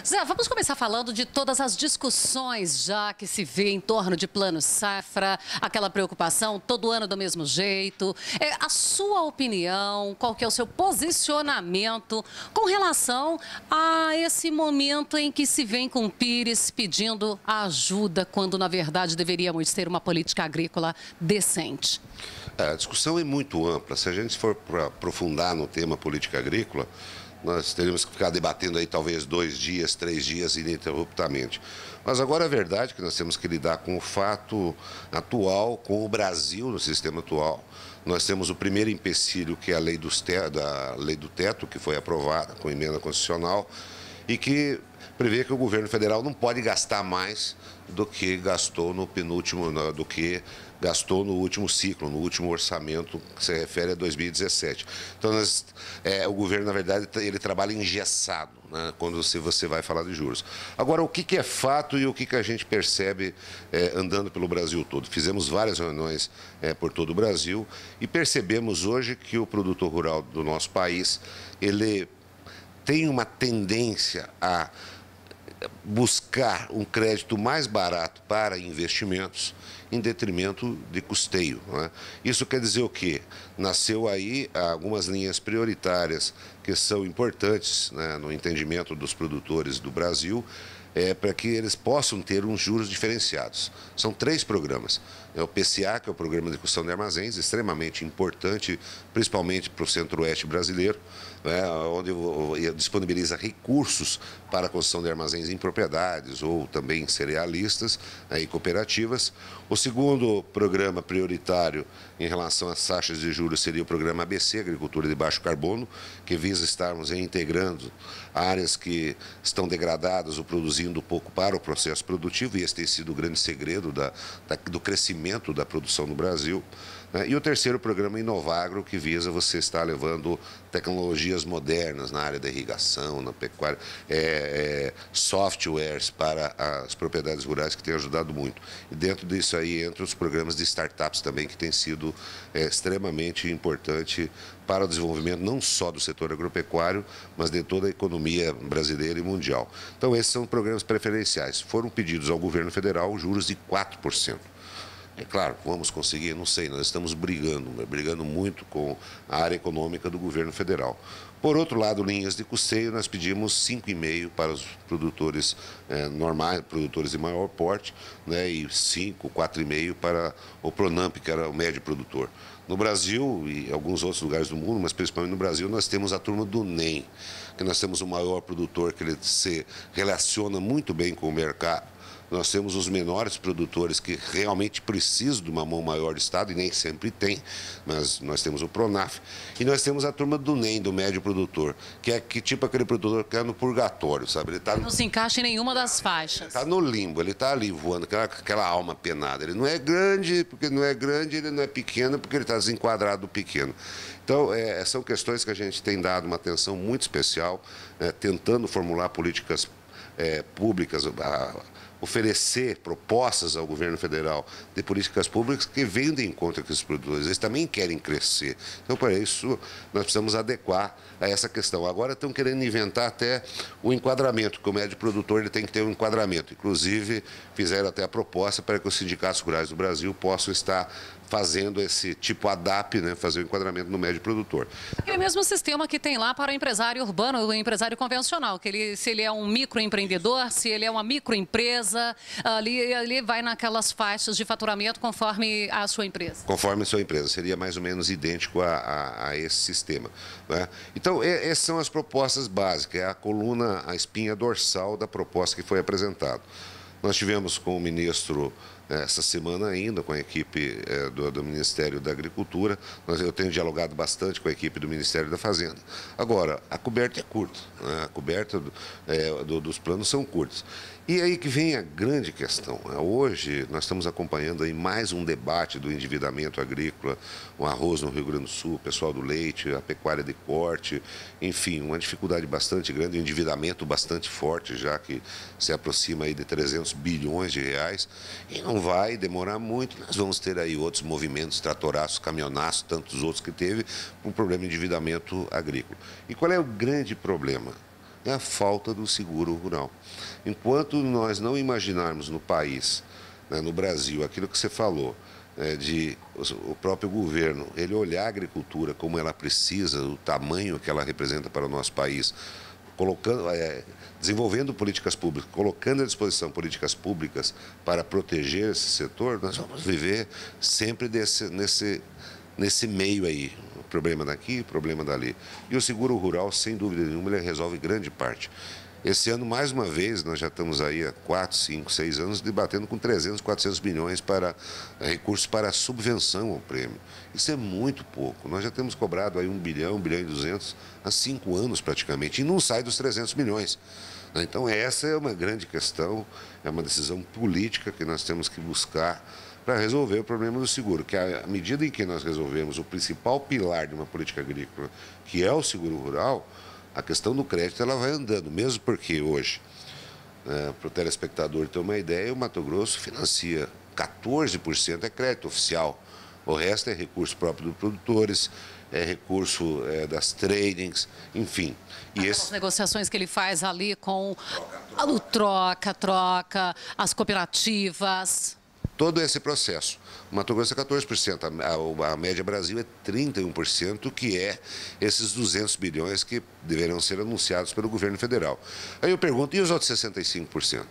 Zé, vamos começar falando de todas as discussões já que se vê em torno de Plano Safra, aquela preocupação, todo ano do mesmo jeito. A sua opinião, qual que é o seu posicionamento com relação a esse momento em que se vem com o Pires pedindo ajuda, quando na verdade deveríamos ter uma política agrícola decente? A discussão é muito ampla. Se a gente for para aprofundar no tema política agrícola, nós teríamos que ficar debatendo aí talvez 2 dias, 3 dias ininterruptamente. Mas agora a verdade é que nós temos que lidar com o fato atual, com o Brasil no sistema atual. Nós temos o primeiro empecilho, que é a lei da lei do teto, que foi aprovada com emenda constitucional e que prevê que o governo federal não pode gastar mais do que gastou no gastou no último ciclo, no último orçamento, que se refere a 2017. Então, o governo, na verdade, ele trabalha engessado, né, quando você vai falar de juros. Agora, o que é fato e o que a gente percebe andando pelo Brasil todo? Fizemos várias reuniões por todo o Brasil e percebemos hoje que o produtor rural do nosso país, ele tem uma tendência a buscar um crédito mais barato para investimentos em detrimento de custeio, né? Isso quer dizer o quê? Nasceu aí algumas linhas prioritárias que são importantes, né, no entendimento dos produtores do Brasil, para que eles possam ter uns juros diferenciados. São 3 programas. É o PCA, que é o Programa de Construção de Armazéns, extremamente importante, principalmente para o centro-oeste brasileiro, né, onde disponibiliza recursos para a construção de armazéns em propriedades ou também cerealistas, e cooperativas. O segundo programa prioritário em relação às taxas de juros seria o programa ABC, Agricultura de Baixo Carbono, que visa estarmos integrando áreas que estão degradadas ou produzindo pouco para o processo produtivo, e esse tem sido o grande segredo do crescimento da produção no Brasil. E o terceiro programa Inovagro, que visa você estar levando tecnologias modernas na área da irrigação, na pecuária, softwares para as propriedades rurais, que tem ajudado muito. E dentro disso aí entra os programas de startups também, que tem sido extremamente importante para o desenvolvimento não só do setor agropecuário, mas de toda a economia brasileira e mundial. Então, esses são programas preferenciais. Foram pedidos ao governo federal juros de 4%. É claro, vamos conseguir, não sei, nós estamos brigando muito com a área econômica do governo federal. Por outro lado, linhas de custeio, nós pedimos 5,5% para os produtores normais, produtores de maior porte, né, e 4,5% para o Pronamp, que era o médio produtor. No Brasil e em alguns outros lugares do mundo, mas principalmente no Brasil, nós temos a turma do NEM, que nós temos o maior produtor, que ele se relaciona muito bem com o mercado. Nós temos os menores produtores que realmente precisam de uma mão maior do Estado, e nem sempre tem, mas nós temos o Pronaf. E nós temos a turma do NEM, do médio produtor, que é tipo aquele produtor que é no purgatório, sabe? Ele não se encaixa em nenhuma das faixas. Ele está no limbo, ele está ali voando, aquela alma penada. Ele não é grande porque não é grande, ele não é pequeno porque ele está desenquadrado do pequeno. Então, são questões que a gente tem dado uma atenção muito especial, tentando formular políticas públicas, oferecer propostas ao governo federal de políticas públicas que venham de encontro com esses produtores. Eles também querem crescer. Então, para isso, nós precisamos adequar a essa questão. Agora estão querendo inventar até o enquadramento, que o médio produtor ele tem que ter um enquadramento. Inclusive, fizeram até a proposta para que os sindicatos rurais do Brasil possam estar fazendo esse tipo ADAP, né, fazer o enquadramento no médio produtor. É o mesmo sistema que tem lá para o empresário urbano, o empresário convencional, que se ele é um microempreendedor, se ele é uma microempresa, ali vai naquelas faixas de faturamento conforme a sua empresa. Conforme a sua empresa, seria mais ou menos idêntico a esse sistema, né? Então, essas são as propostas básicas, é a coluna, a espinha dorsal da proposta que foi apresentada. Nós tivemos com o ministro essa semana ainda, com a equipe do Ministério da Agricultura. Eu tenho dialogado bastante com a equipe do Ministério da Fazenda. Agora, a coberta é curta, né? A coberta dos planos são curtos. E aí que vem a grande questão. Hoje nós estamos acompanhando aí mais um debate do endividamento agrícola, o arroz no Rio Grande do Sul, o pessoal do leite, a pecuária de corte, enfim, uma dificuldade bastante grande, um endividamento bastante forte, já que se aproxima aí de 300 bilhões de reais, e não vai demorar muito. Nós vamos ter aí outros movimentos, tratoraços, caminhonaços, tantos outros que teve, um problema de endividamento agrícola. E qual é o grande problema? é a falta do seguro rural. Enquanto nós não imaginarmos no país, né, no Brasil, aquilo que você falou, de o próprio governo, ele olhar a agricultura como ela precisa, o tamanho que ela representa para o nosso país, colocando, desenvolvendo políticas públicas, colocando à disposição políticas públicas para proteger esse setor, nós vamos viver sempre nesse meio aí. Problema daqui, problema dali. E o seguro rural, sem dúvida nenhuma, ele resolve grande parte. Esse ano, mais uma vez, nós já estamos aí há 4, 5, 6 anos debatendo com 300, 400 milhões para recursos para subvenção ao prêmio. Isso é muito pouco. Nós já temos cobrado aí 1 bilhão, 1 bilhão e 200 há 5 anos praticamente, e não sai dos 300 milhões. Então, essa é uma grande questão, é uma decisão política que nós temos que buscar para resolver o problema do seguro, que à medida em que nós resolvemos o principal pilar de uma política agrícola, que é o seguro rural, a questão do crédito ela vai andando, mesmo porque hoje, para o telespectador ter uma ideia, o Mato Grosso financia 14% é crédito oficial, o resto é recurso próprio dos produtores, é recurso das tradings, enfim. E as negociações que ele faz ali com o troca, as cooperativas. Todo esse processo. O Mato Grosso é 14%, a média Brasil é 31%, que é esses 200 bilhões que deverão ser anunciados pelo governo federal. Aí eu pergunto, e os outros 65%?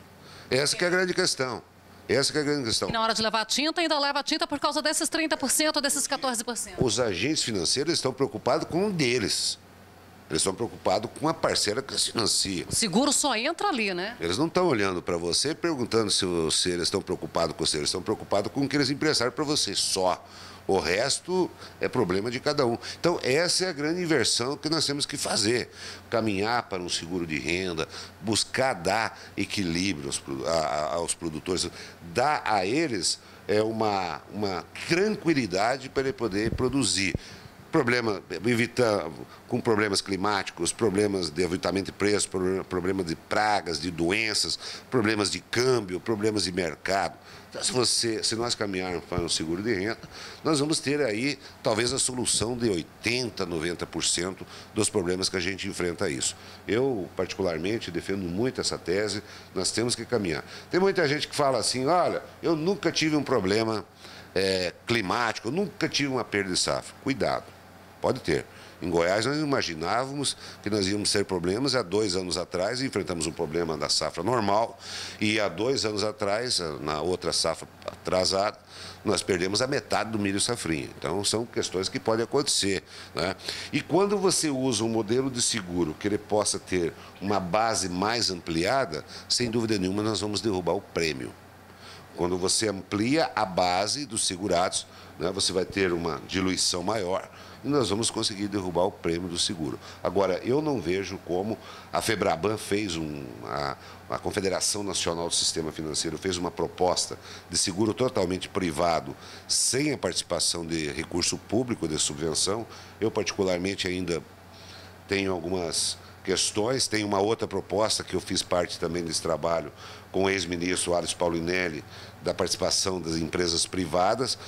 Essa que é a grande questão. Essa que é a grande questão. E na hora de levar a tinta, ainda leva a tinta por causa desses 30%, desses 14%. Os agentes financeiros estão preocupados com um deles. Eles estão preocupados com a parcela que se financia. O seguro só entra ali, né? Eles não estão olhando para você perguntando se eles estão preocupados com você. Eles estão preocupados com o que eles emprestaram para você, só. O resto é problema de cada um. Então, essa é a grande inversão que nós temos que fazer. Caminhar para um seguro de renda, buscar dar equilíbrio aos produtores, dar a eles uma tranquilidade para ele poder produzir. Com problemas climáticos, problemas de aviltamento de preço, problemas de pragas, de doenças, problemas de câmbio, problemas de mercado. Então, se nós caminharmos para um seguro de renda, nós vamos ter aí talvez a solução de 80%, 90% dos problemas que a gente enfrenta a isso. Eu, particularmente, defendo muito essa tese, nós temos que caminhar. Tem muita gente que fala assim, olha, eu nunca tive um problema climático, eu nunca tive uma perda de safra. Cuidado. Pode ter. Em Goiás, nós imaginávamos que nós íamos ter problemas. Há 2 anos atrás, enfrentamos um problema da safra normal. E há 2 anos atrás, na outra safra atrasada, nós perdemos a metade do milho safrinha. Então, são questões que podem acontecer, né? E quando você usa um modelo de seguro que ele possa ter uma base mais ampliada, sem dúvida nenhuma, nós vamos derrubar o prêmio. Quando você amplia a base dos segurados, né, você vai ter uma diluição maior e nós vamos conseguir derrubar o prêmio do seguro. Agora, eu não vejo como a Febraban fez a Confederação Nacional do Sistema Financeiro fez uma proposta de seguro totalmente privado, sem a participação de recurso público de subvenção. Eu, particularmente, ainda tenho algumas questões. Tem uma outra proposta que eu fiz parte também desse trabalho com o ex-ministro Alisson Paulinelli, da participação das empresas privadas.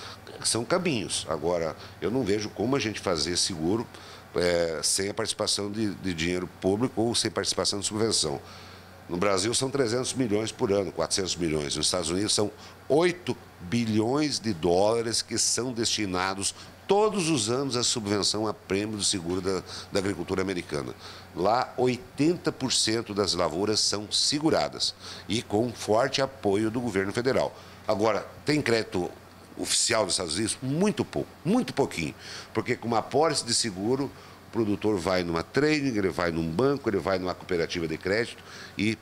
São caminhos. Agora, eu não vejo como a gente fazer seguro sem a participação de dinheiro público ou sem participação de subvenção. No Brasil são 300 milhões por ano, 400 milhões. Nos Estados Unidos são 8 bilhões de dólares que são destinados todos os anos à subvenção a prêmio do seguro da agricultura americana. Lá, 80% das lavouras são seguradas e com forte apoio do governo federal. Agora, tem crédito oficial dos Estados Unidos? Muito pouco, muito pouquinho. Porque com uma apólice de seguro, o produtor vai numa trading, ele vai num banco, ele vai numa cooperativa de crédito e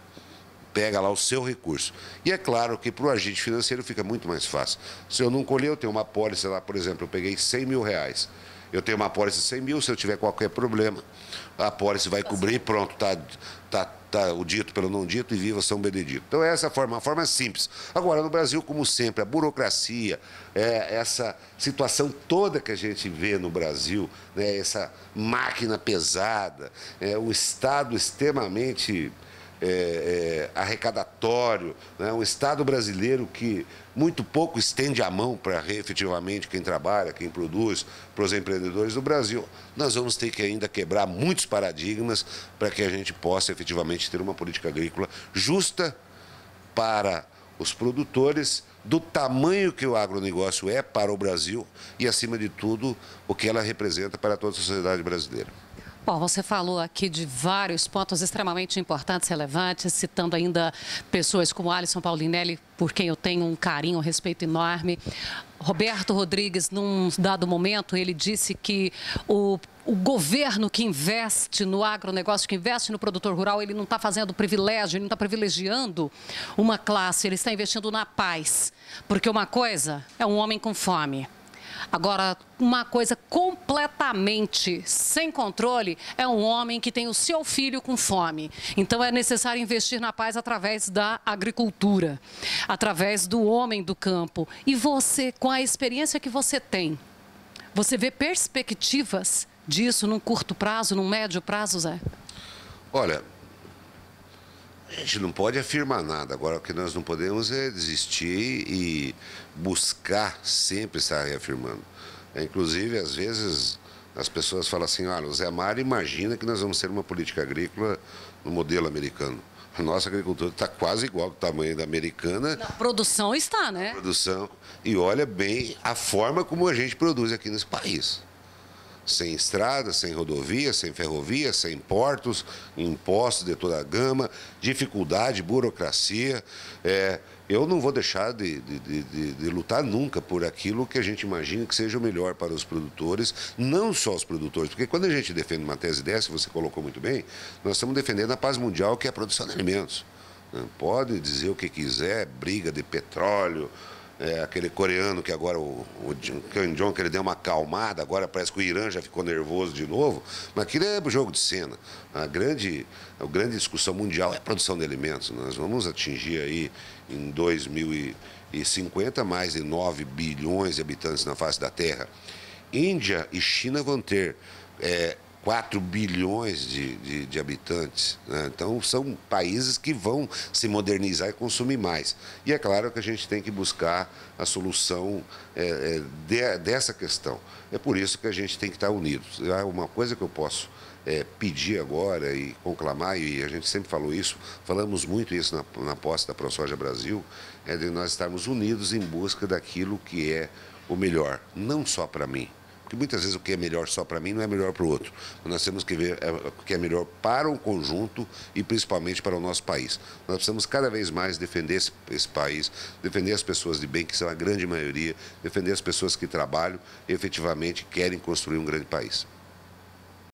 pega lá o seu recurso. E é claro que para o agente financeiro fica muito mais fácil. Se eu não colher, eu tenho uma apólice lá, por exemplo, eu peguei 100 mil reais. Eu tenho uma apólice de 100 mil, se eu tiver qualquer problema, a apólice vai cobrir e pronto, tá o dito pelo não dito e viva São Benedito. Então, essa é uma forma simples. Agora, no Brasil, como sempre, a burocracia, essa situação toda que a gente vê no Brasil, né, essa máquina pesada, o Estado extremamente arrecadatório, né? Um Estado brasileiro que muito pouco estende a mão para efetivamente quem trabalha, quem produz, para os empreendedores do Brasil. Nós vamos ter que ainda quebrar muitos paradigmas para que a gente possa efetivamente ter uma política agrícola justa para os produtores, do tamanho que o agronegócio é para o Brasil e, acima de tudo, o que ela representa para toda a sociedade brasileira. Bom, você falou aqui de vários pontos extremamente importantes, relevantes, citando ainda pessoas como Alisson Paulinelli, por quem eu tenho um carinho, um respeito enorme. Roberto Rodrigues, num dado momento, ele disse que o governo que investe no agronegócio, que investe no produtor rural, ele não está fazendo privilégio, ele não está privilegiando uma classe, ele está investindo na paz. Porque uma coisa é um homem com fome. Agora, uma coisa completamente sem controle é um homem que tem o seu filho com fome. Então, é necessário investir na paz através da agricultura, através do homem do campo. E você, com a experiência que você tem, você vê perspectivas disso num curto prazo, num médio prazo, Zé? Olha, a gente não pode afirmar nada. Agora, o que nós não podemos é desistir e buscar sempre estar reafirmando. Inclusive, às vezes, as pessoas falam assim, olha, o Zé Mário imagina que nós vamos ter uma política agrícola no modelo americano. A nossa agricultura está quase igual ao tamanho da americana. Na produção está, né? Produção. E olha bem a forma como a gente produz aqui nesse país. Sem estradas, sem rodovias, sem ferrovias, sem portos, impostos de toda a gama, dificuldade, burocracia. Eu não vou deixar de lutar nunca por aquilo que a gente imagina que seja o melhor para os produtores, não só os produtores, porque quando a gente defende uma tese dessa, você colocou muito bem, nós estamos defendendo a paz mundial, que é a produção de alimentos. Pode dizer o que quiser, briga de petróleo, aquele coreano que agora, o Kim Jong, que ele deu uma acalmada, agora parece que o Irã já ficou nervoso de novo, mas aquilo é jogo de cena. A grande discussão mundial é a produção de alimentos. Nós vamos atingir aí, em 2050, mais de 9 bilhões de habitantes na face da Terra. Índia e China vão ter 4 bilhões de habitantes, né? Então, são países que vão se modernizar e consumir mais. E é claro que a gente tem que buscar a solução dessa questão. É por isso que a gente tem que estar unidos. Uma coisa que eu posso pedir agora e conclamar, e a gente sempre falou isso, falamos muito isso na posse da ProSoja Brasil, é de nós estarmos unidos em busca daquilo que é o melhor, não só para mim. Porque muitas vezes o que é melhor só para mim não é melhor para o outro. Nós temos que ver o que é melhor para o conjunto e principalmente para o nosso país. Nós precisamos cada vez mais defender esse país, defender as pessoas de bem, que são a grande maioria, defender as pessoas que trabalham e efetivamente querem construir um grande país.